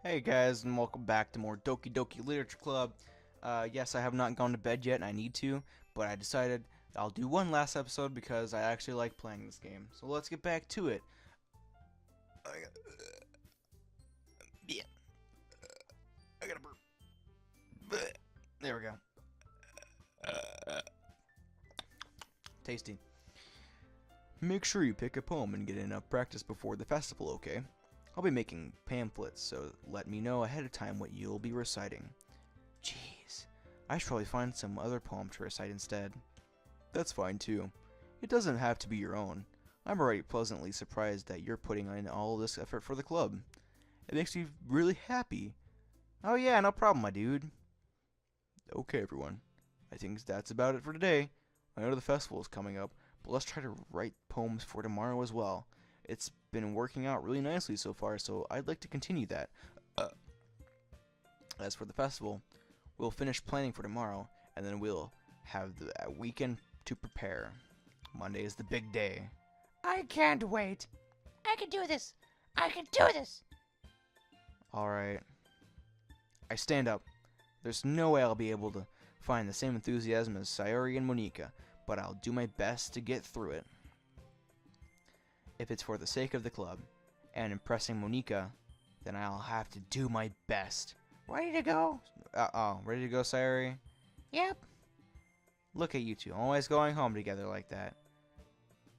Hey guys, and welcome back to more Doki Literature Club. Yes, I have not gone to bed yet, and I need to, but I decided I'll do one last episode because I actually like playing this game. So let's get back to it. Yeah, I gotta burp. There we go. Tasty. Make sure you pick a poem and get enough practice before the festival, okay? I'll be making pamphlets, so let me know ahead of time what you'll be reciting. Jeez, I should probably find some other poem to recite instead. That's fine too. It doesn't have to be your own. I'm already pleasantly surprised that you're putting in all this effort for the club. It makes me really happy. Oh yeah, no problem, my dude. Okay, everyone. I think that's about it for today. I know the festival is coming up, but let's try to write poems for tomorrow as well. It's been working out really nicely so far, so I'd like to continue that. As for the festival, we'll finish planning for tomorrow, and then we'll have the weekend to prepare. Monday is the big day. I can't wait. I can do this. I can do this. Alright. I stand up. There's no way I'll be able to find the same enthusiasm as Sayori and Monika, but I'll do my best to get through it. If it's for the sake of the club and impressing Monika, then I'll have to do my best. Ready to go? Ready to go, Sayori? Yep. Look at you two, always going home together like that.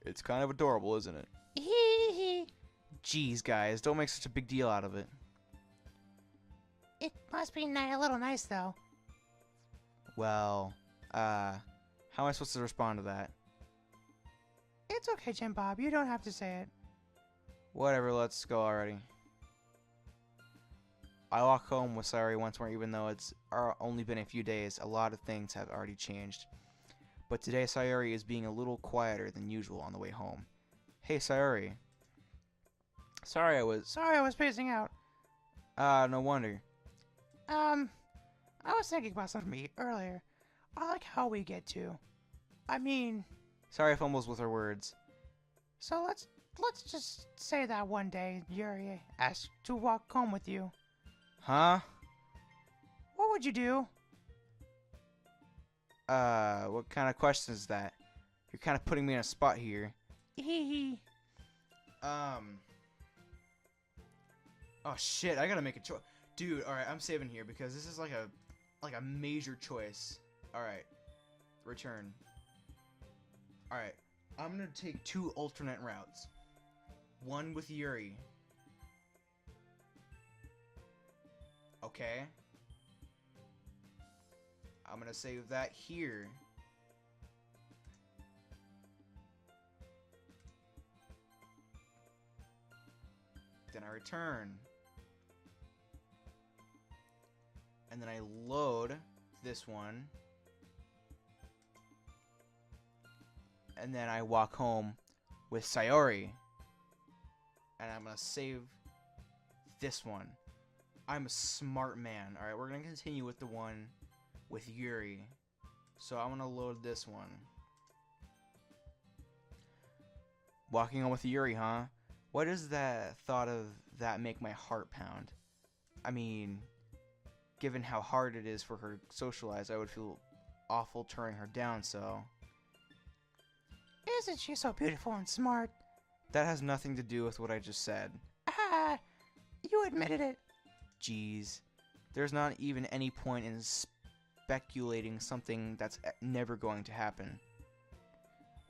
It's kind of adorable, isn't it? Hee hee. Jeez, guys, don't make such a big deal out of it. It must be a little nice though. Well, how am I supposed to respond to that? It's okay, Jim Bob. You don't have to say it. Whatever, let's go already. I walk home with Sayori once more, even though it's only been a few days. A lot of things have already changed. But today, Sayori is being a little quieter than usual on the way home. Hey, Sayori. Sorry I was spacing out. no wonder. I was thinking about something earlier. I like how we get to. I mean, Sorry I fumbles with her words. so let's just say that one day Yuri asked to walk home with you. Huh? What would you do? What kind of question is that? You're kind of putting me in a spot here. Hee hee. Oh shit, I gotta make a choice. Dude, alright, I'm saving here because this is like a major choice. Alright. Return. Alright. I'm gonna take two alternate routes. One with Yuri. Okay. I'm gonna save that here. Then I return. And then I load this one. And then I walk home with Sayori. And I'm gonna save this one. I'm a smart man. Alright, we're gonna continue with the one with Yuri. So I'm gonna load this one. Walking on with Yuri, huh? Why does that thought of that make my heart pound? I mean, given how hard it is for her to socialize, I would feel awful turning her down, so... Isn't she so beautiful and smart? That has nothing to do with what I just said. Ah, you admitted it. Jeez. There's not even any point in speculating something that's never going to happen.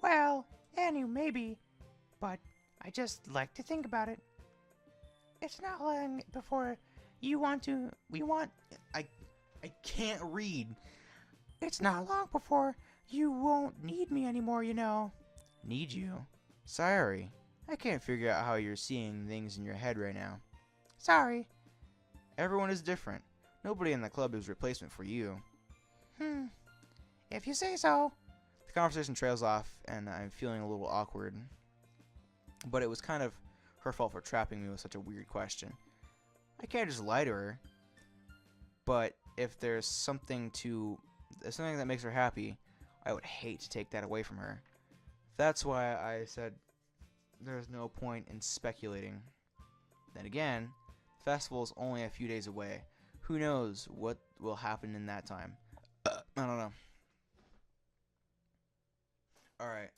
Well, maybe, but I just like to think about it. It's not long before we want... I can't read. It's not long before you won't need me anymore, you know. Need you? Sorry. I can't figure out how you're seeing things in your head right now. Sorry. Everyone is different. Nobody in the club is replacement for you. If you say so. The conversation trails off, and I'm feeling a little awkward. But it was kind of her fault for trapping me with such a weird question. I can't just lie to her. But if there's something that makes her happy, I would hate to take that away from her. That's why I said there's no point in speculating. Then again, the festival is only a few days away. Who knows what will happen in that time? I don't know. Alright.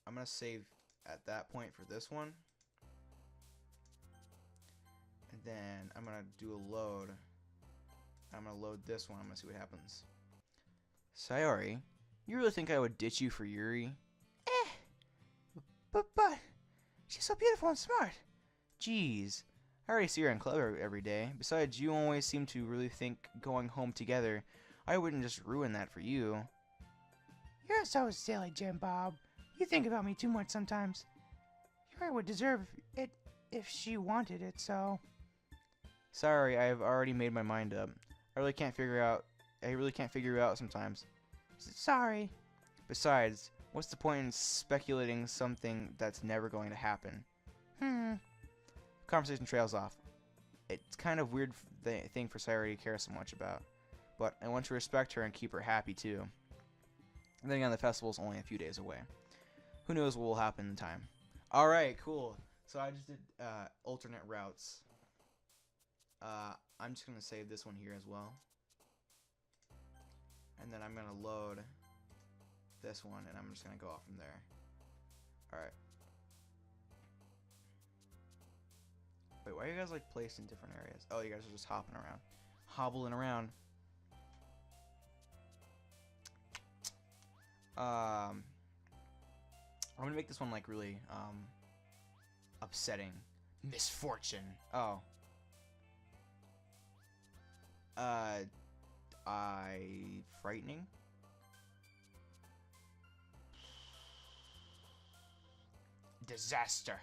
I'm going to save at that point for this one. And then I'm going to do a load. I'm going to load this one. I'm going to see what happens. Sayori, you really think I would ditch you for Yuri? But she's so beautiful and smart. Jeez. I already see her in club every day. Besides, you always seem to really think going home together. I wouldn't just ruin that for you. You're so silly, Jim Bob. You think about me too much sometimes. Yuri would deserve it if she wanted it, so... Sorry, I have already made my mind up. I really can't figure you out sometimes. Sorry. Besides, what's the point in speculating something that's never going to happen? Conversation trails off. It's kind of weird thing for Sayori to care so much about, but I want to respect her and keep her happy too. And then again, the festival's only a few days away. Who knows what will happen in time? All right, cool. So I just did alternate routes. I'm just gonna save this one here as well, and then I'm gonna load this one, and I'm just gonna go off from there. All right. Wait, why are you guys like placed in different areas? Oh, you guys are just hopping around. Hobbling around. I'm gonna make this one like really upsetting. Misfortune. Oh. Frightening? Disaster.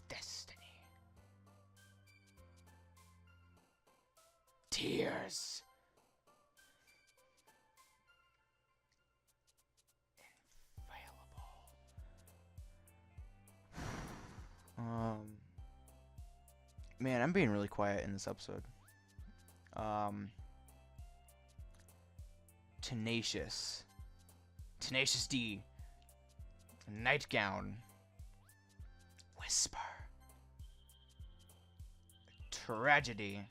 Destiny. Tears. Man, I'm being really quiet in this episode. Tenacious. Tenacious D. Nightgown. Whisper. Tragedy.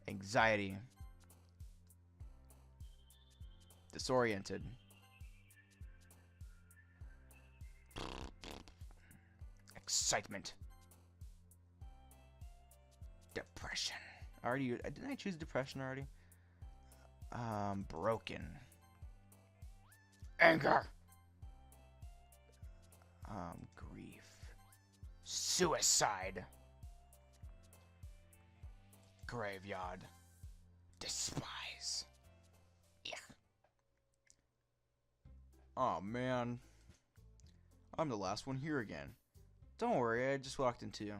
Anxiety. Disoriented. Excitement. Depression. Didn't I choose depression already? Broken. Anger. Grief. Suicide. Graveyard. Despise. Yeah. Oh man. I'm the last one here again. Don't worry, I just walked into.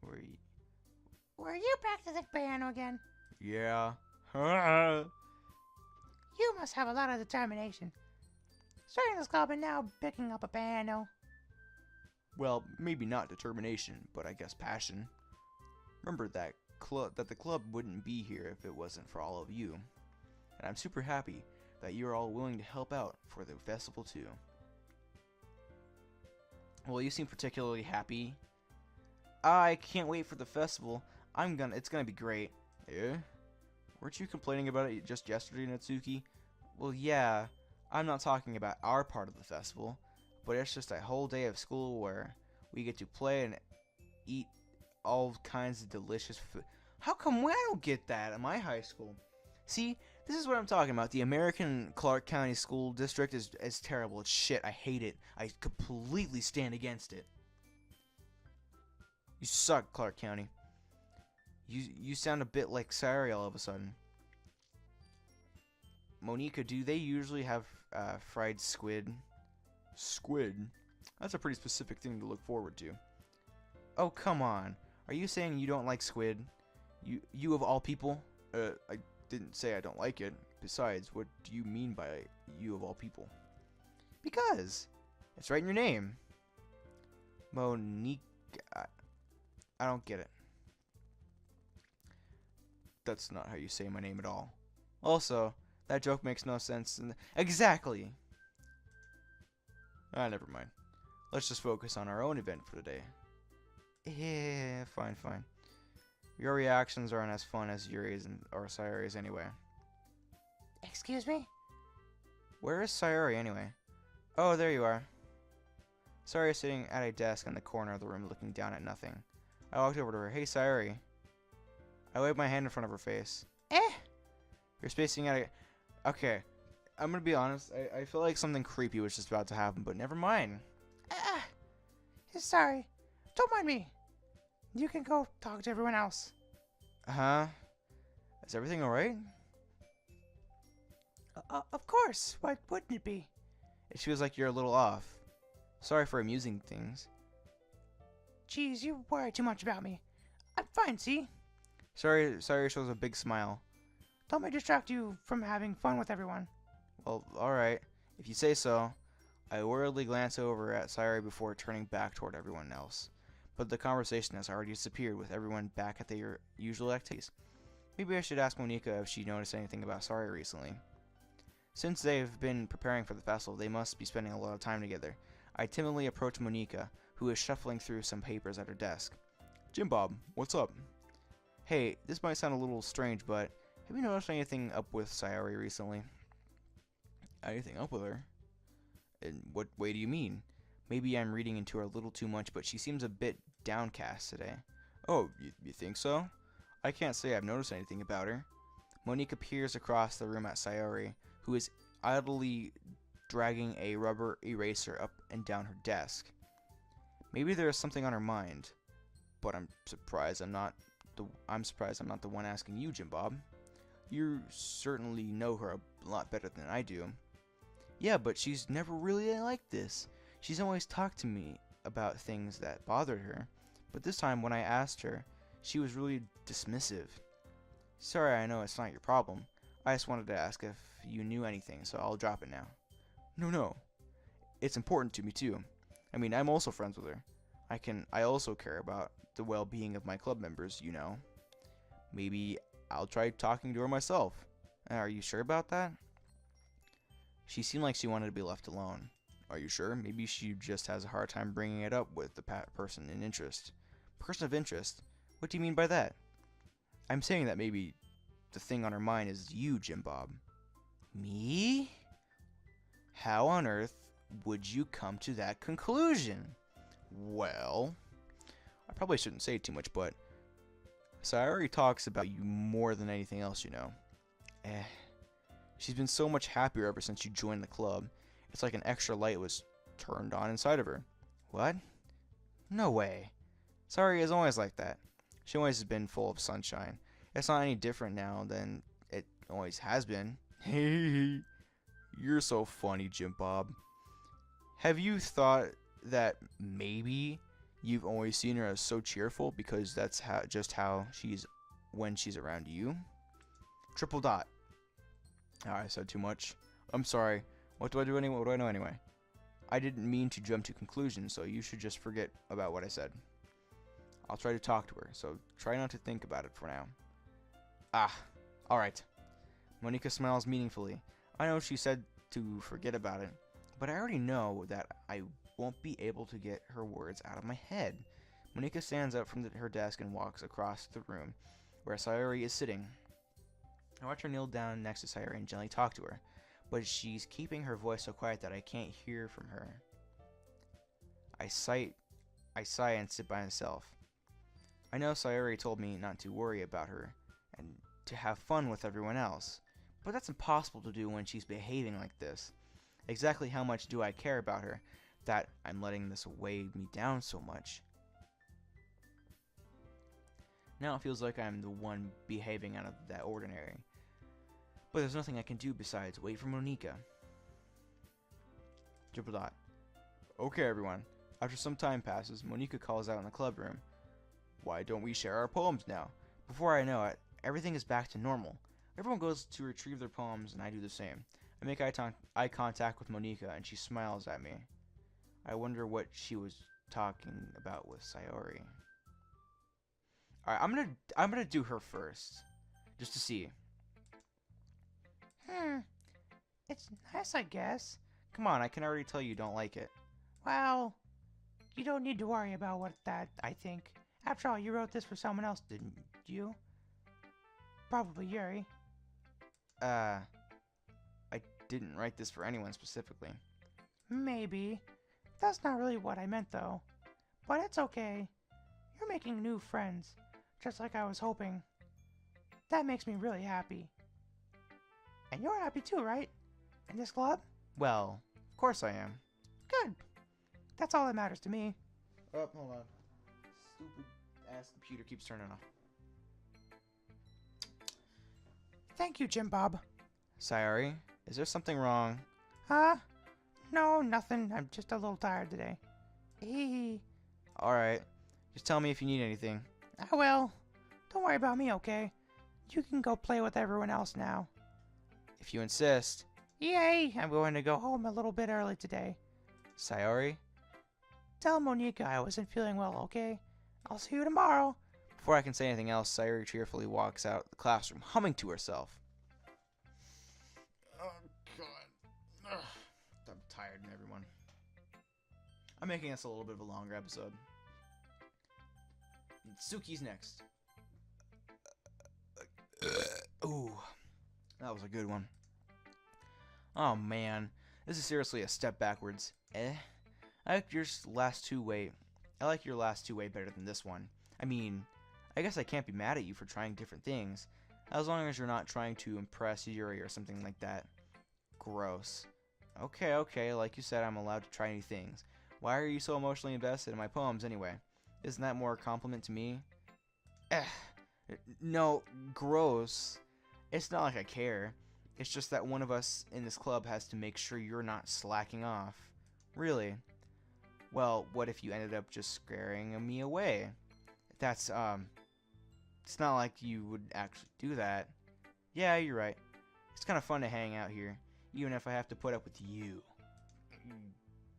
Were you practicing piano again? Yeah. You must have a lot of determination. Starting this club and now picking up a piano. Well, maybe not determination, but I guess passion. Remember that the club wouldn't be here if it wasn't for all of you. And I'm super happy that you're all willing to help out for the festival too. Well, you seem particularly happy. I can't wait for the festival. It's gonna be great. Yeah? Weren't you complaining about it just yesterday, Natsuki? Well, yeah. I'm not talking about our part of the festival, but it's just a whole day of school where we get to play and eat all kinds of delicious food. How come I don't get that at my high school? See, this is what I'm talking about. The American Clark County School District is terrible. It's shit. I hate it. I completely stand against it. You suck, Clark County. You sound a bit like Sayori all of a sudden. Monica, do they usually have fried squid? Squid? That's a pretty specific thing to look forward to. Oh, come on. Are you saying you don't like squid? You of all people? I didn't say I don't like it. Besides, what do you mean by you of all people? Because it's right in your name. Monique. I don't get it. That's not how you say my name at all. Also, That joke makes no sense. Exactly. Ah, never mind. Let's just focus on our own event for today. Yeah, fine, fine. Your reactions aren't as fun as Yuri's or Sayori's anyway. Excuse me? Where is Sayori anyway? Oh, there you are. Sayori is sitting at a desk in the corner of the room looking down at nothing. I walked over to her. Hey, Sayori. I waved my hand in front of her face. You're spacing out. Okay, I'm gonna be honest. I feel like something creepy was just about to happen, but never mind. Sorry. Don't mind me. You can go talk to everyone else. Uh-huh. Is everything alright? Of course. Why wouldn't it be? It feels like you're a little off. Sorry for amusing things. Geez, you worry too much about me. I'm fine, see? Sayori shows a big smile. Don't let me distract you from having fun with everyone. Well, alright. If you say so. I worriedly glance over at Sayori before turning back toward everyone else. But the conversation has already disappeared with everyone back at their usual activities. Maybe I should ask Monika if she noticed anything about Sayori recently. Since they've been preparing for the festival, they must be spending a lot of time together. I timidly approach Monika, who is shuffling through some papers at her desk. Jim Bob, what's up? Hey, this might sound a little strange, but have you noticed anything up with Sayori recently? Anything up with her? In what way do you mean? Maybe I'm reading into her a little too much, but she seems a bit downcast today. Oh, you think so? I can't say I've noticed anything about her. Monika peers across the room at Sayori, who is idly dragging a rubber eraser up and down her desk. Maybe there is something on her mind, but I'm surprised I'm not the one asking you, Jim Bob. You certainly know her a lot better than I do. Yeah, but she's never really like this. She's always talked to me about things that bothered her, but this time when I asked her, she was really dismissive. Sorry, I know it's not your problem. I just wanted to ask if you knew anything, so I'll drop it now. No. It's important to me too. I mean, I'm also friends with her. I also care about the well-being of my club members, you know. Maybe I'll try talking to her myself. Are you sure about that? She seemed like she wanted to be left alone. Are you sure? Maybe she just has a hard time bringing it up with the person in interest. Person of interest? What do you mean by that? I'm saying that maybe the thing on her mind is you, Jim Bob. Me? How on earth would you come to that conclusion? Well, I probably shouldn't say too much, but Sayori talks about you more than anything else, you know. She's been so much happier ever since you joined the club. It's like an extra light was turned on inside of her. What? No way. Sayori is always like that. She always has been full of sunshine. It's not any different now than it always has been. Hey, you're so funny, Jim Bob. Have you thought that maybe you've always seen her as so cheerful because that's just how she's when she's around you? Triple dot. Oh, I said too much. I'm sorry. What do I do anyway? What do I know anyway? I didn't mean to jump to conclusions, so you should just forget about what I said. I'll try to talk to her, so try not to think about it for now. Alright. Monika smiles meaningfully. I know she said to forget about it, but I already know that I won't be able to get her words out of my head. Monika stands up from her desk and walks across the room where Sayori is sitting. I watch her kneel down next to Sayori and gently talk to her, but she's keeping her voice so quiet that I can't hear from her. I sigh and sit by myself. I know Sayori told me not to worry about her and to have fun with everyone else, but that's impossible to do when she's behaving like this. Exactly how much do I care about her that I'm letting this weigh me down so much? Now it feels like I'm the one behaving out of that ordinary. But there's nothing I can do besides wait for Monika. Triple dot. Okay, everyone. After some time passes, Monika calls out in the club room. Why don't we share our poems now? Before I know it, everything is back to normal. Everyone goes to retrieve their poems, and I do the same. I make eye contact with Monika, and she smiles at me. I wonder what she was talking about with Sayori. Alright, I'm gonna do her first. Just to see. Hmm. It's nice, I guess. Come on, I can already tell you don't like it. Well, you don't need to worry about what that, I think. After all, you wrote this for someone else, didn't you? Probably Yuri. I didn't write this for anyone specifically. Maybe. That's not really what I meant, though. But it's okay. You're making new friends, just like I was hoping. That makes me really happy. And you're happy too, right? In this club? Well, of course I am. Good. That's all that matters to me. Oh, hold on. Stupid ass computer keeps turning off. Thank you, Jim Bob. Sayori, is there something wrong? Huh? No, nothing. I'm just a little tired today. Hee. Alright. Just tell me if you need anything. I will. Don't worry about me, okay? You can go play with everyone else now. If you insist. Yay! I'm going to go home a little bit early today. Sayori? Tell Monica I wasn't feeling well, okay? I'll see you tomorrow. Before I can say anything else, Sayori cheerfully walks out the classroom, humming to herself. Oh, God. Ugh. I'm tired, everyone. I'm making this a little bit of a longer episode. Natsuki's next. Ooh, that was a good one. Oh, man. This is seriously a step backwards. I like your last two way. I like your last two way better than this one. I mean, I guess I can't be mad at you for trying different things, as long as you're not trying to impress Yuri or something like that. Gross. Okay, like you said, I'm allowed to try new things. Why are you so emotionally invested in my poems anyway? Isn't that more a compliment to me? No, gross. It's not like I care. It's just that one of us in this club has to make sure you're not slacking off. Really? Well, what if you ended up just scaring me away? That's, it's not like you would actually do that. Yeah, you're right. It's kind of fun to hang out here, even if I have to put up with you.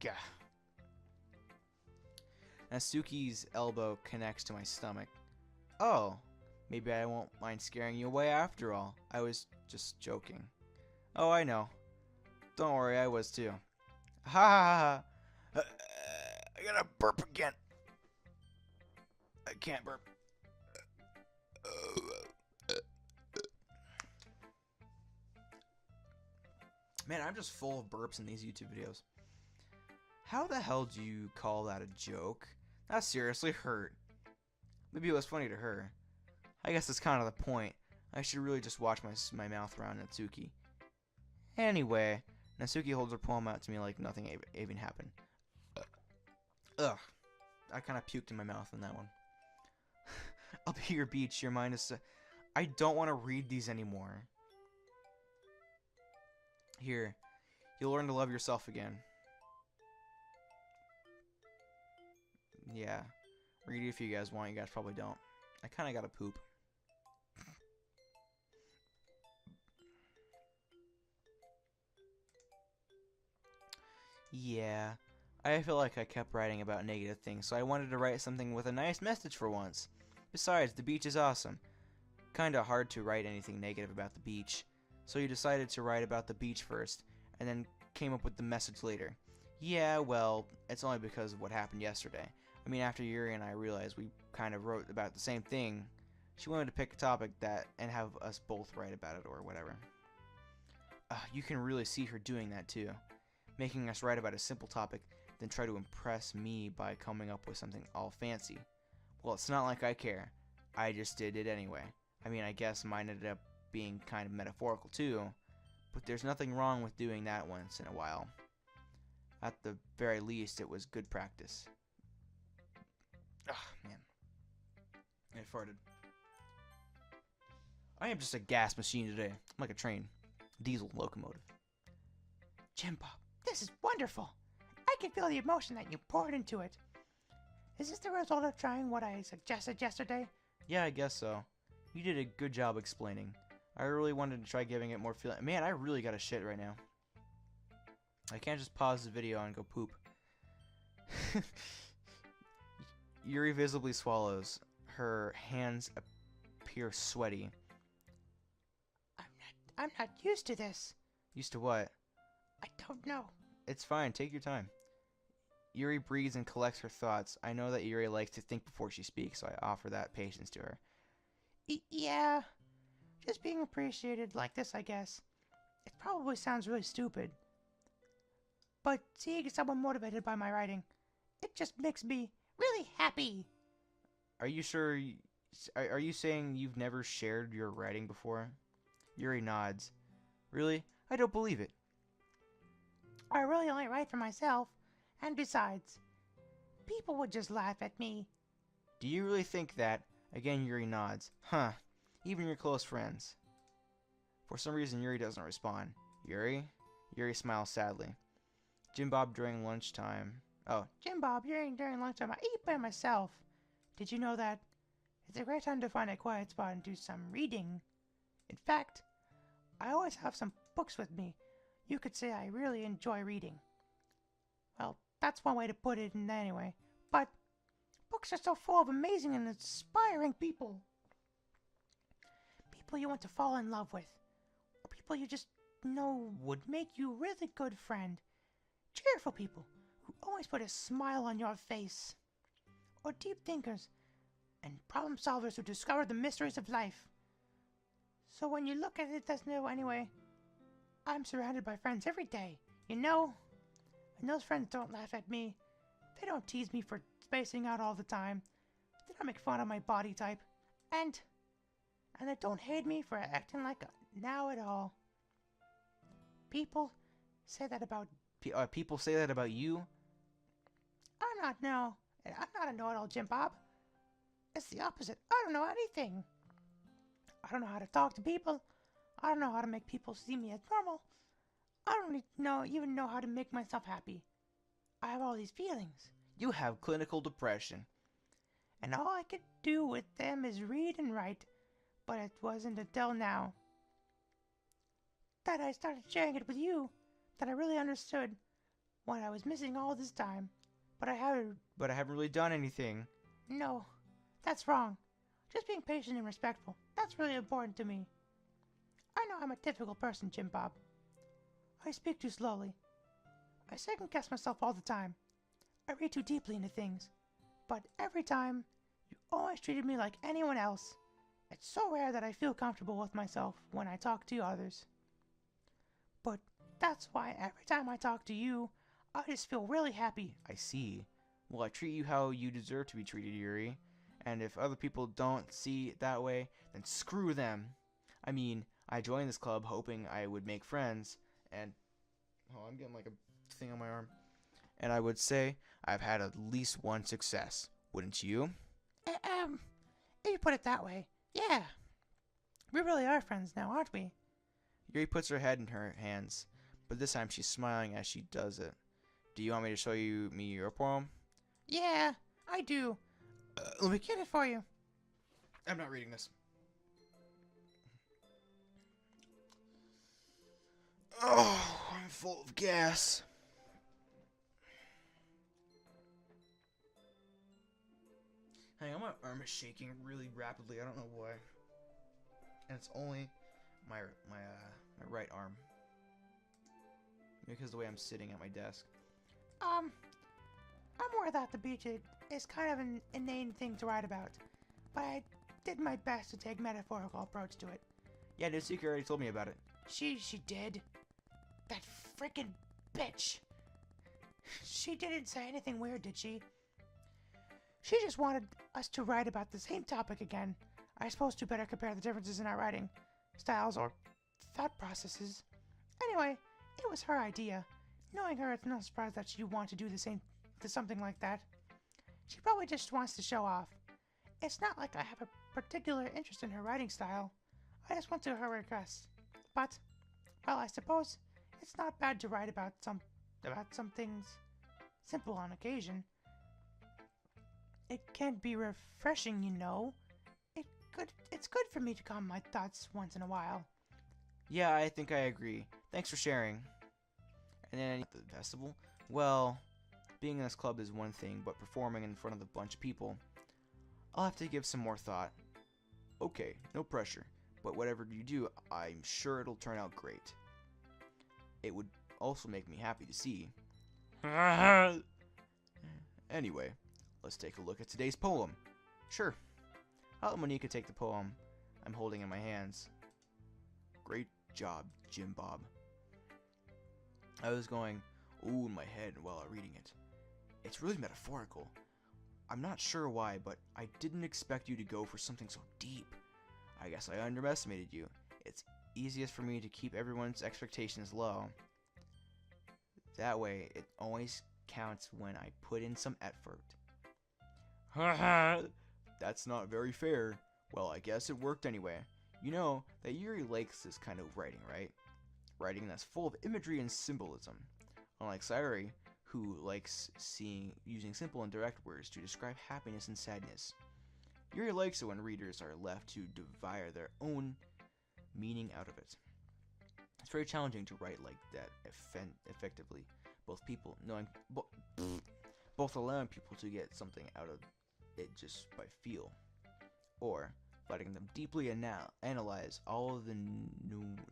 Gah. Natsuki's elbow connects to my stomach. Oh, maybe I won't mind scaring you away after all. I was just joking. Oh, I know. Don't worry, I was too. Ha ha ha. I gotta burp again. I can't burp. Man, I'm just full of burps in these YouTube videos. How the hell do you call that a joke? That seriously hurt. Maybe it was funny to her. I guess that's kind of the point. I should really just watch my mouth around Natsuki. Anyway, Natsuki holds her poem out to me like nothing even happened. Ugh. I kind of puked in my mouth in that one. I'll be your beach, your mind is... I don't want to read these anymore. Here. You'll learn to love yourself again. Yeah. Read it if you guys want. You guys probably don't. I kind of gotta poop. Yeah. I feel like I kept writing about negative things, so I wanted to write something with a nice message for once. Besides, the beach is awesome. Kinda hard to write anything negative about the beach. So you decided to write about the beach first, and then came up with the message later. Yeah, well, it's only because of what happened yesterday. I mean, after Yuri and I realized we kind of wrote about the same thing, she wanted to pick a topic that and have us both write about it or whatever. You can really see her doing that too. Making us write about a simple topic, then try to impress me by coming up with something all fancy. Well, it's not like I care. I just did it anyway. I mean, I guess mine ended up being kind of metaphorical too, but there's nothing wrong with doing that once in a while. At the very least, it was good practice. Ugh, man. I farted. I am just a gas machine today. I'm like a train. Diesel locomotive. Jim Bob, this is wonderful. I can feel the emotion that you poured into it. Is this the result of trying what I suggested yesterday? Yeah, I guess so. You did a good job explaining. I really wanted to try giving it more feeling. Man, I really got a shit right now. I can't just pause the video and go poop. Yuri visibly swallows. Her hands appear sweaty. I'm not used to this. Used to what? I don't know. It's fine, take your time. Yuri breathes and collects her thoughts. I know that Yuri likes to think before she speaks, so I offer that patience to her. Yeah, just being appreciated like this, I guess. It probably sounds really stupid. But seeing someone motivated by my writing, it just makes me really happy. Are you sure? Are you saying you've never shared your writing before? Yuri nods. Really? I don't believe it. I really only write for myself, and besides, people would just laugh at me. Do you really think that? Again, Yuri nods. Huh. Even your close friends. For some reason, Yuri doesn't respond. Yuri? Yuri smiles sadly. Jim Bob during lunchtime. Oh. Jim Bob, during lunchtime, I eat by myself. Did you know that? It's a great time to find a quiet spot and do some reading. In fact, I always have some books with me. You could say I really enjoy reading. Well, that's one way to put it anyway. But books are so full of amazing and inspiring people. People you want to fall in love with. Or people you just know would make you a really good friend. Cheerful people who always put a smile on your face. Or deep thinkers and problem solvers who discover the mysteries of life. So when you look at it as new anyway, I'm surrounded by friends every day, you know? And those friends don't laugh at me. They don't tease me for spacing out all the time. They don't make fun of my body type. And they don't hate me for acting like a know-it-all. People say that about... People say that about you? I'm not a know-it-all, Jim Bob. It's the opposite. I don't know anything. I don't know how to talk to people. I don't know how to make people see me as normal. I don't even know how to make myself happy. I have all these feelings. You have clinical depression. And all I could do with them is read and write. But it wasn't until now that I started sharing it with you that I really understood what I was missing all this time. But I haven't really done anything. No, that's wrong. Just being patient and respectful. That's really important to me. I know I'm a difficult person, Jim Bob. I speak too slowly. I second guess myself all the time. I read too deeply into things. But every time, you always treated me like anyone else. It's so rare that I feel comfortable with myself when I talk to others. But that's why every time I talk to you, I just feel really happy. I see. Well, I treat you how you deserve to be treated, Yuri. And if other people don't see it that way, then screw them. I mean, I joined this club hoping I would make friends, and... Oh, I'm getting like a thing on my arm. And I would say I've had at least one success. Wouldn't you? If you put it that way, yeah. We really are friends now, aren't we? Yuri puts her head in her hands, but this time she's smiling as she does it. Do you want me to show me your poem? Yeah, I do. Let me get it for you. I'm not reading this. Oh, I'm full of gas. Hang on, my arm is shaking really rapidly. I don't know why. And it's only my right arm. Because of the way I'm sitting at my desk. I'm aware that the beach is kind of an inane thing to write about, but I did my best to take a metaphorical approach to it. Yeah, Natsuki already told me about it. She did? That freaking bitch! She didn't say anything weird, did she? She just wanted us to write about the same topic again. I suppose to better compare the differences in our writing styles or thought processes. Anyway, it was her idea. Knowing her, it's no surprise that she'd want to do something like that. She probably just wants to show off. It's not like I have a particular interest in her writing style. I just went to her request. But, well, I suppose it's not bad to write about some things simple on occasion. It can be refreshing, you know. It's good for me to calm my thoughts once in a while. Yeah, I think I agree. Thanks for sharing. And then at the festival? Well, being in this club is one thing, but performing in front of a bunch of people, I'll have to give some more thought. Okay, no pressure. but whatever you do, I'm sure it'll turn out great. It would also make me happy to see. Anyway, let's take a look at today's poem. Sure. I'll let Monika take the poem I'm holding in my hands. Great job, Jim Bob. I was going, ooh, in my head while reading it. It's really metaphorical. I'm not sure why, but I didn't expect you to go for something so deep. I guess I underestimated you. It's easiest for me to keep everyone's expectations low. That way, it always counts when I put in some effort. That's not very fair. Well, I guess it worked anyway. You know that Yuri likes this kind of writing, right? Writing that's full of imagery and symbolism. Unlike Sayori, who likes using simple and direct words to describe happiness and sadness. Yuri likes it when readers are left to devise their own meaning out of it. It's very challenging to write like that effectively. Both allowing people to get something out of it just by feel, or letting them deeply analyze all of the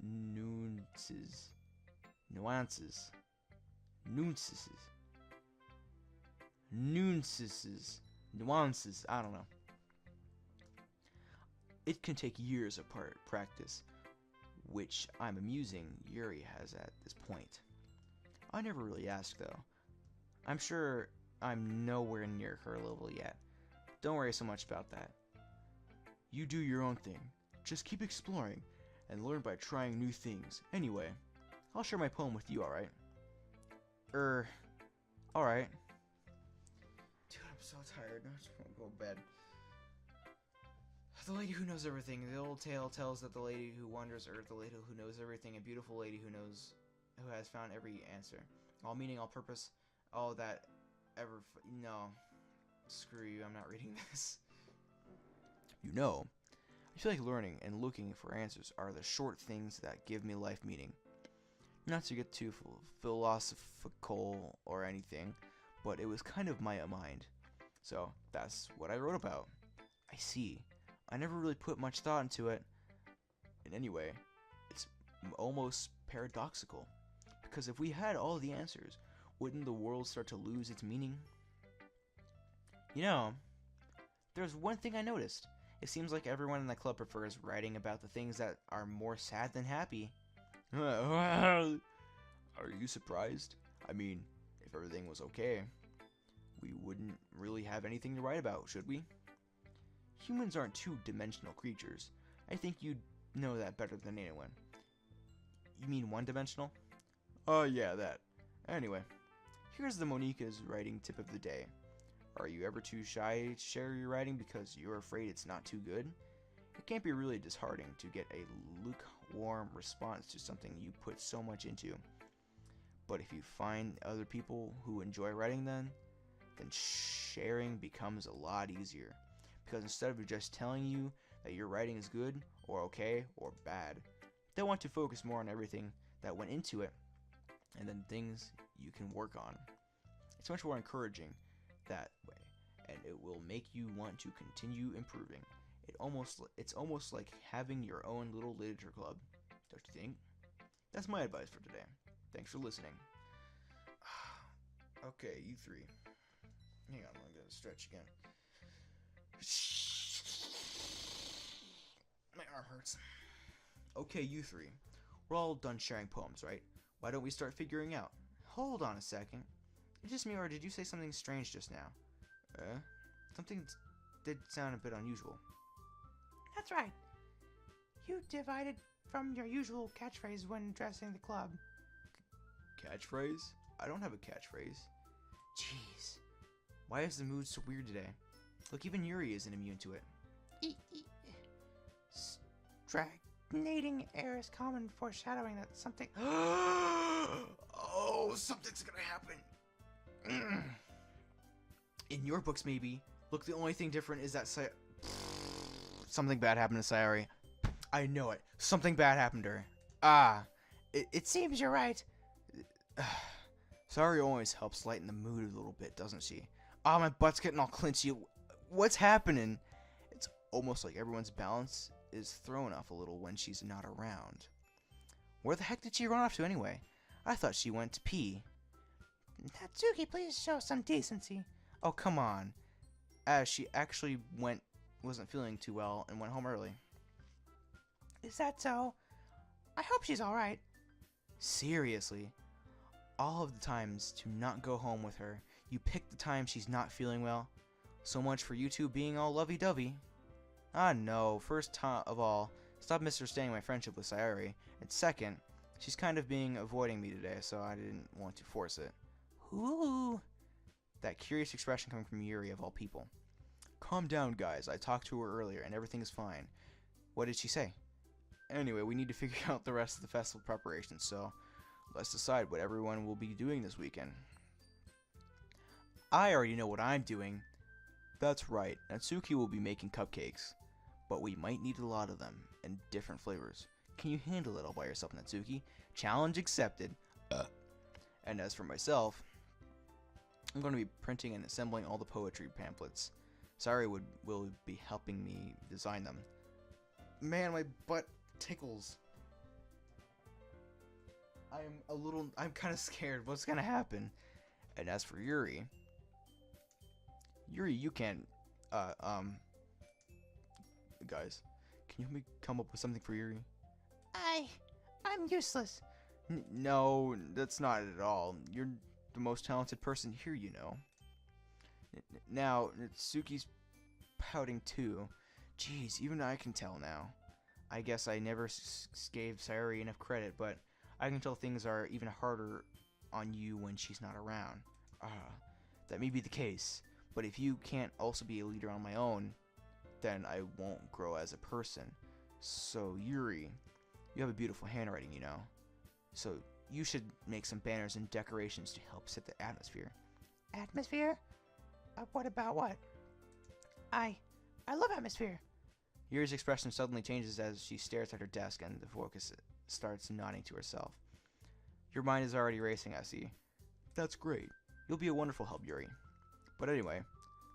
nuances, I don't know. It can take years of practice, which I'm amusing Yuri has at this point. I never really asked though. I'm sure I'm nowhere near her level yet. Don't worry so much about that. You do your own thing. Just keep exploring and learn by trying new things. Anyway, I'll share my poem with you, alright? Alright. Dude, I'm so tired. I just want to go to bed. The lady who knows everything. The old tale tells that the lady who wanders earth, the lady who knows everything, a beautiful lady who has found every answer. All meaning, all purpose, all that ever... No. Screw you, I'm not reading this. You know, I feel like learning and looking for answers are the short things that give me life meaning. Not to get too philosophical or anything, but it was kind of my mind. So, that's what I wrote about. I see. I never really put much thought into it. And anyway, it's almost paradoxical. Because if we had all the answers, wouldn't the world start to lose its meaning? You know, there's one thing I noticed. It seems like everyone in the club prefers writing about the things that are more sad than happy. Are you surprised? I mean, if everything was okay, we wouldn't really have anything to write about, should we? Humans aren't two-dimensional creatures. I think you'd know that better than anyone. You mean one-dimensional? Oh yeah, that. Anyway, here's the Monika's writing tip of the day. Are you ever too shy to share your writing because you're afraid it's not too good? It can't be really disheartening to get a lukewarm response to something you put so much into. But if you find other people who enjoy writing then sharing becomes a lot easier. Because instead of just telling you that your writing is good, or okay, or bad, they want to focus more on everything that went into it, and then things you can work on. It's much more encouraging that way, and it will make you want to continue improving. It's almost like having your own little literature club, don't you think? That's my advice for today. Thanks for listening. Okay, you three. Hang on, I'm gonna stretch again. My arm hurts. Okay, you three. We're all done sharing poems, right? Why don't we start figuring out? Hold on a second. Is it just me, or did you say something strange just now? Something did sound a bit unusual. That's right. You divided from your usual catchphrase when addressing the club. Catchphrase? I don't have a catchphrase. Jeez. Why is the mood so weird today? Look, even Yuri isn't immune to it. Stagnating air is common, foreshadowing that something... Oh, something's gonna happen. In your books, maybe. Look, the only thing different is that something bad happened to Sayori. I know it. Something bad happened to her. It seems you're right. Sayori always helps lighten the mood a little bit, doesn't she? My butt's getting all clinchy. What's happening? It's almost like everyone's balance is thrown off a little when she's not around. Where the heck did she run off to anyway? I thought she went to pee. Natsuki, please show some decency. Oh, come on. As she actually wasn't feeling too well and went home early. Is that so? I hope she's alright. Seriously. All of the times to not go home with her, you pick the time she's not feeling well. So much for you two being all lovey-dovey. Ah, no. First of all, stop misunderstanding my friendship with Sayori. And second, she's kind of avoiding me today, so I didn't want to force it. Ooh. That curious expression coming from Yuri of all people. Calm down, guys. I talked to her earlier, and everything is fine. What did she say? Anyway, we need to figure out the rest of the festival preparations, so let's decide what everyone will be doing this weekend. I already know what I'm doing. That's right. Natsuki will be making cupcakes. But we might need a lot of them, and different flavors. Can you handle it all by yourself, Natsuki? Challenge accepted. And as for myself, I'm going to be printing and assembling all the poetry pamphlets. Sayori will be helping me design them. Man, my butt tickles. I'm kind of scared. What's going to happen? And as for Yuri, you can't, guys, can you help me come up with something for Yuri? I'm useless. No, that's not it at all. You're the most talented person here, you know. Now, Natsuki's pouting too. Jeez, even I can tell now. I guess I never gave Sayori enough credit, but I can tell things are even harder on you when she's not around. That may be the case, but if you can't also be a leader on my own, then I won't grow as a person. So, Yuri, you have a beautiful handwriting, you know. So, you should make some banners and decorations to help set the atmosphere. Atmosphere? What about what? I love atmosphere. Yuri's expression suddenly changes as she stares at her desk and the focus starts nodding to herself. Your mind is already racing, I see. That's great. You'll be a wonderful help, Yuri. But anyway,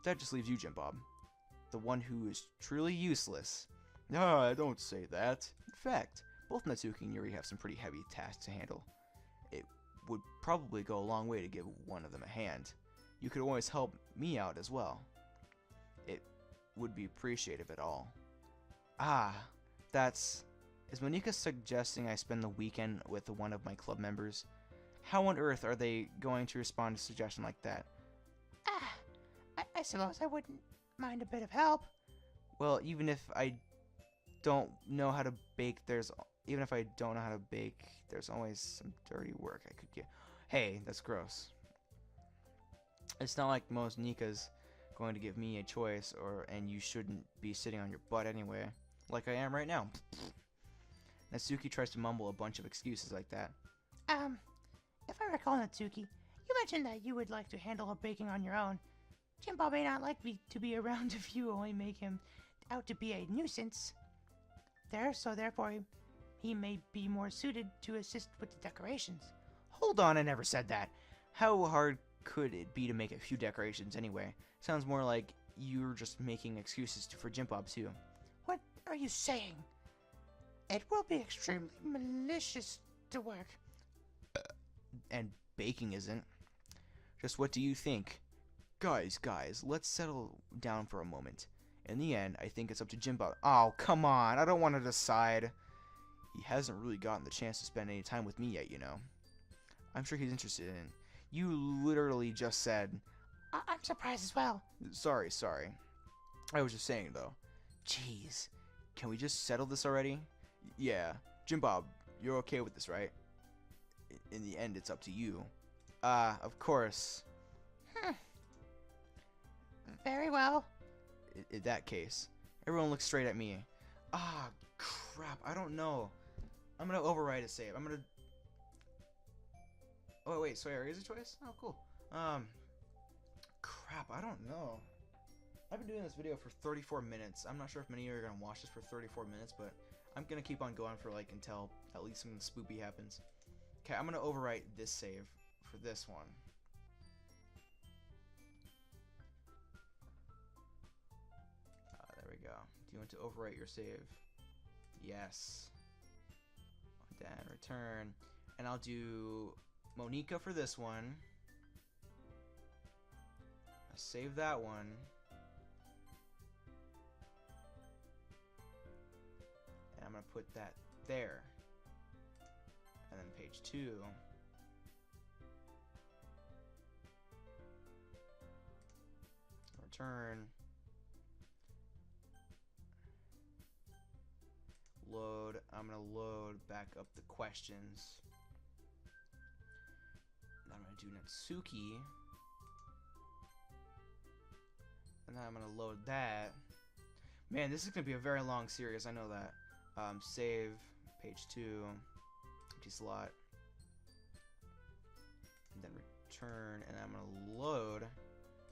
that just leaves you, Jim Bob. The one who is truly useless. Ah, don't say that. In fact, both Natsuki and Yuri have some pretty heavy tasks to handle. It would probably go a long way to give one of them a hand. You could always help me out as well. It would be appreciative at all. Is Monika suggesting I spend the weekend with one of my club members? How on earth are they going to respond to a suggestion like that? I suppose I wouldn't mind a bit of help. Well, even if I don't know how to bake, there's always some dirty work I could get. Hey, that's gross. It's not like most Nika's going to give me a choice, and you shouldn't be sitting on your butt anyway, like I am right now. Natsuki tries to mumble a bunch of excuses like that. If I recall, Natsuki, you mentioned that you would like to handle a baking on your own. Jimbo may not like me to be around if you only make him out to be a nuisance. Therefore, he may be more suited to assist with the decorations. Hold on, I never said that. How hard could it be to make a few decorations anyway? Sounds more like you're just making excuses for Jim Bob too. What are you saying? It will be extremely malicious to work. And baking isn't. Just what do you think? Guys, let's settle down for a moment. In the end, I think it's up to Jim Bob. Oh, come on, I don't want to decide. He hasn't really gotten the chance to spend any time with me yet, you know. I'm sure he's interested in. You literally just said... I'm surprised as well. Sorry. I was just saying, though. Jeez, can we just settle this already? Yeah, Jim Bob, you're okay with this, right? In the end, it's up to you. Of course. Very well. In that case, everyone looks straight at me. Crap, I don't know. I'm gonna override a save. Oh, wait, so there is a choice? Oh, cool. Crap, I don't know. I've been doing this video for 34 minutes. I'm not sure if many of you are gonna watch this for 34 minutes, but I'm gonna keep on going for until at least something spoopy happens. Okay, I'm gonna overwrite this save for this one. There we go. Do you want to overwrite your save? Yes. Then return. And I'll do Monica for this one. I'll save that one. And I'm going to put that there. And then page 2. Return. Load. I'm going to load back up the questions. And I'm going to do Natsuki. And then I'm going to load that. Man, this is going to be a very long series. I know that. Save. Page 2. Empty slot. And then return. And I'm going to load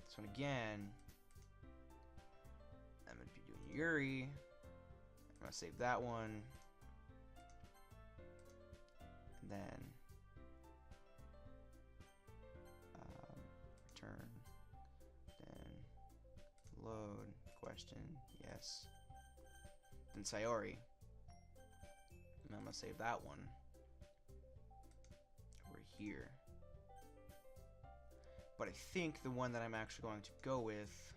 this one again. I'm going to be doing Yuri. I'm going to save that one. And then return. Then load. Question. Yes. Then Sayori. And I'm going to save that one. Over here. But I think the one that I'm actually going to go with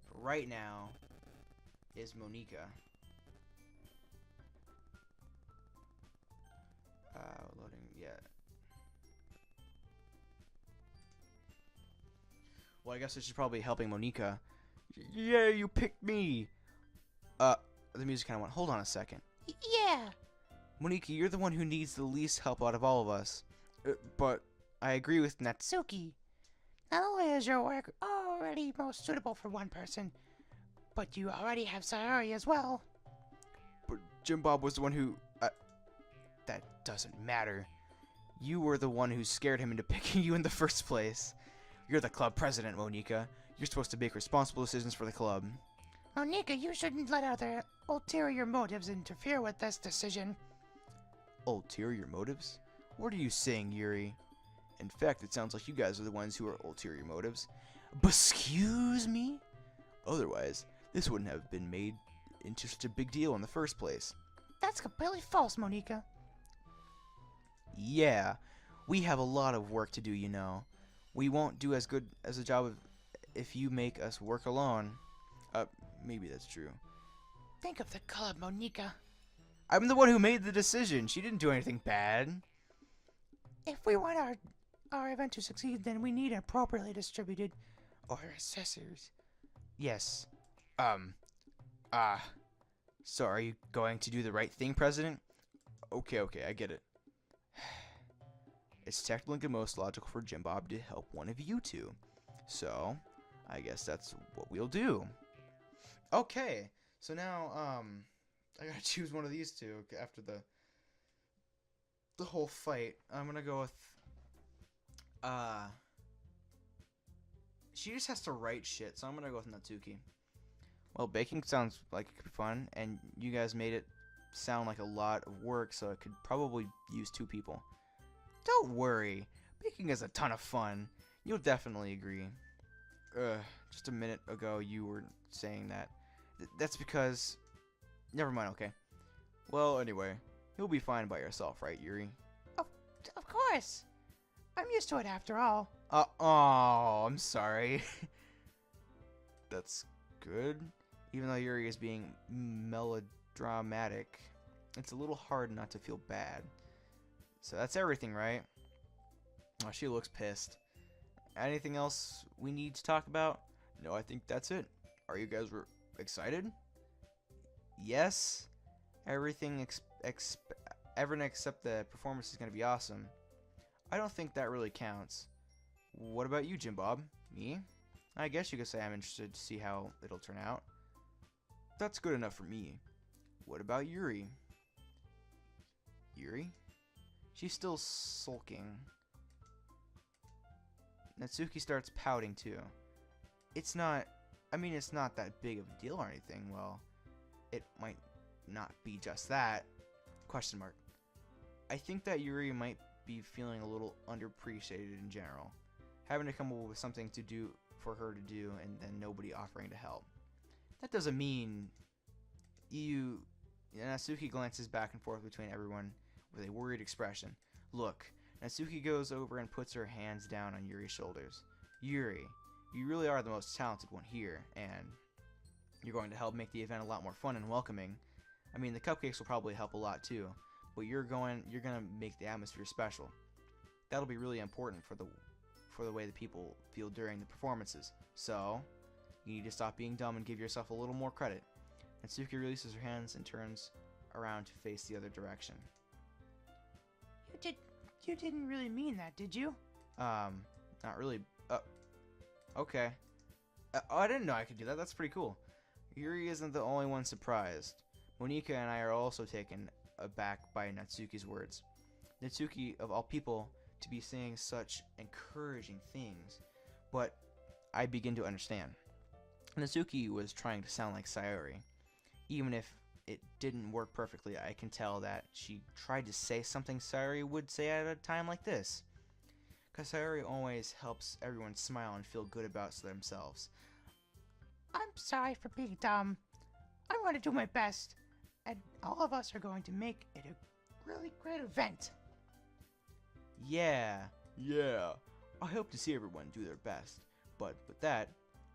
for right now is Monica. Loading, yeah. Well, I guess I should probably be helping Monica. Yeah, you picked me! The music kind of went, hold on a second. Yeah. Monica, you're the one who needs the least help out of all of us. But I agree with Natsuki. Not only is your work already most suitable for one person, but you already have Sayori as well. But Jim Bob was the one who... that doesn't matter. You were the one who scared him into picking you in the first place. You're the club president, Monica. You're supposed to make responsible decisions for the club. Monica, you shouldn't let other ulterior motives interfere with this decision. Ulterior motives? What are you saying, Yuri? In fact, it sounds like you guys are the ones who are ulterior motives. But excuse me? Otherwise, this wouldn't have been made into such a big deal in the first place. That's completely false, Monica. Yeah, we have a lot of work to do, you know. We won't do as good as a job if you make us work alone. Maybe that's true. Think of the club, Monica. I'm the one who made the decision. She didn't do anything bad. If we want our event to succeed, then we need appropriately distributed or assessors. Yes. So are you going to do the right thing, President? Okay, I get it. It's technically most logical for Jim Bob to help one of you two. So, I guess that's what we'll do. Okay, so now, I gotta choose one of these two after the whole fight. I'm gonna go with, she just has to write shit, so I'm gonna go with Natsuki. Well, baking sounds like it could be fun, and you guys made it sound like a lot of work, so it could probably use 2 people. Don't worry, baking is a ton of fun. You'll definitely agree. Just a minute ago you were saying that. That's because... Never mind, okay. Well, anyway, you'll be fine by yourself, right, Yuri? Of course. I'm used to it after all. Oh, I'm sorry. That's good. Even though Yuri is being melodramatic, it's a little hard not to feel bad. So that's everything, right? Oh, she looks pissed. Anything else we need to talk about? No, I think that's it. Are you guys excited? Yes. Everything except the performance is going to be awesome. I don't think that really counts. What about you, Jim Bob? Me? I guess you could say I'm interested to see how it'll turn out. That's good enough for me. What about Yuri? Yuri? She's still sulking. Natsuki starts pouting too. It's not that big of a deal or anything. Well, it might not be just that. Question mark. I think that Yuri might be feeling a little underappreciated in general. Having to come up with something to do for her to do and then nobody offering to help. That doesn't mean you Natsuki glances back and forth between everyone with a worried expression. Look, Natsuki goes over and puts her hands down on Yuri's shoulders. Yuri, you really are the most talented one here, and you're going to help make the event a lot more fun and welcoming. I mean, the cupcakes will probably help a lot too, but you're gonna make the atmosphere special. That'll be really important for the way the people feel during the performances. So, you need to stop being dumb and give yourself a little more credit. Natsuki releases her hands and turns around to face the other direction. You didn't really mean that, did you? Not really. Okay. I didn't know I could do that. That's pretty cool. Yuri isn't the only one surprised. Monika and I are also taken aback by Natsuki's words. Natsuki, of all people, to be saying such encouraging things. But I begin to understand. Natsuki was trying to sound like Sayori. Even if it didn't work perfectly, I can tell that she tried to say something Sayori would say at a time like this. Because Sayori always helps everyone smile and feel good about themselves. I'm sorry for being dumb. I'm going to do my best, and all of us are going to make it a really great event. Yeah. I hope to see everyone do their best. But with that,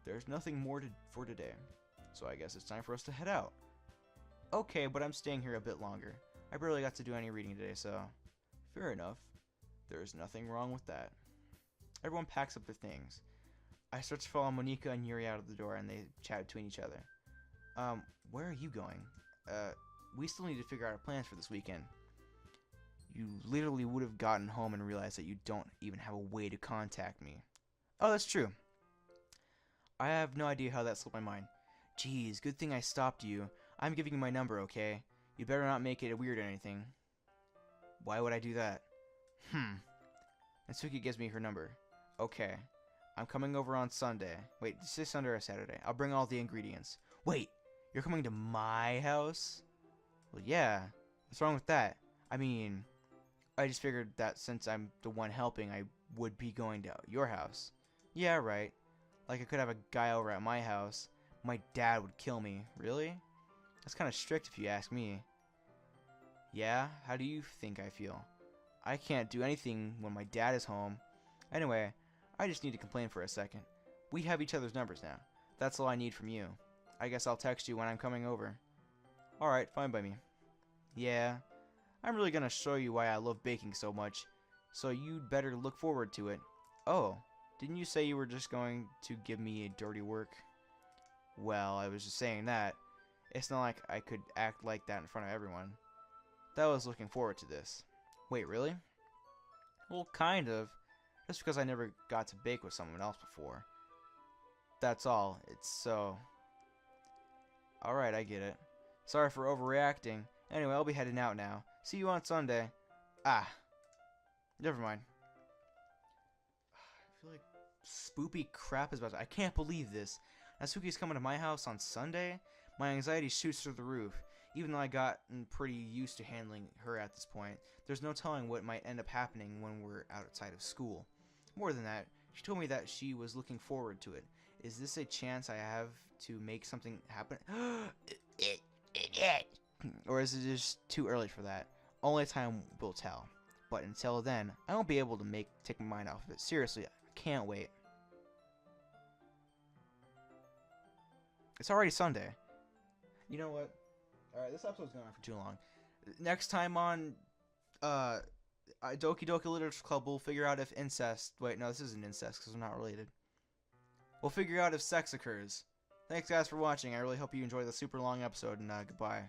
there's nothing more for today. So I guess it's time for us to head out. Okay, but I'm staying here a bit longer. I barely got to do any reading today, so... Fair enough. There's nothing wrong with that. Everyone packs up their things. I start to follow Monika and Yuri out of the door, and they chat between each other. Where are you going? We still need to figure out our plans for this weekend. You literally would have gotten home and realized that you don't even have a way to contact me. Oh, that's true. I have no idea how that slipped my mind. Geez, good thing I stopped you. I'm giving you my number, okay? You better not make it weird or anything. Why would I do that? Natsuki gives me her number. Okay. I'm coming over on Sunday. Wait, did you say Sunday or Saturday? I'll bring all the ingredients. Wait, you're coming to my house? Well, yeah. What's wrong with that? I mean, I just figured that since I'm the one helping, I would be going to your house. Yeah, right. Like I could have a guy over at my house. My dad would kill me. Really? That's kind of strict if you ask me. Yeah? How do you think I feel? I can't do anything when my dad is home. Anyway, I just need to complain for a second. We have each other's numbers now. That's all I need from you. I guess I'll text you when I'm coming over. Alright, fine by me. Yeah. I'm really gonna show you why I love baking so much. So you'd better look forward to it. Oh, didn't you say you were just going to give me a dirty work? Well, I was just saying that. It's not like I could act like that in front of everyone. That was looking forward to this. Wait, really? Well, kind of. Just because I never got to bake with someone else before. That's all. It's so... Alright, I get it. Sorry for overreacting. Anyway, I'll be heading out now. See you on Sunday. Never mind. I feel like spoopy crap is about to... I can't believe this. Natsuki's coming to my house on Sunday? My anxiety shoots through the roof. Even though I gotten pretty used to handling her at this point, there's no telling what might end up happening when we're outside of school. More than that, she told me that she was looking forward to it. Is this a chance I have to make something happen? Or is it just too early for that? Only time will tell. But until then, I won't be able to take my mind off of it. Seriously, I can't wait. It's already Sunday. You know what? Alright, this episode's going on for too long. Next time on Doki Doki Literature Club, we'll figure out if incest... Wait, no, this isn't incest because we're not related. We'll figure out if sex occurs. Thanks, guys, for watching. I really hope you enjoyed the super long episode, and goodbye.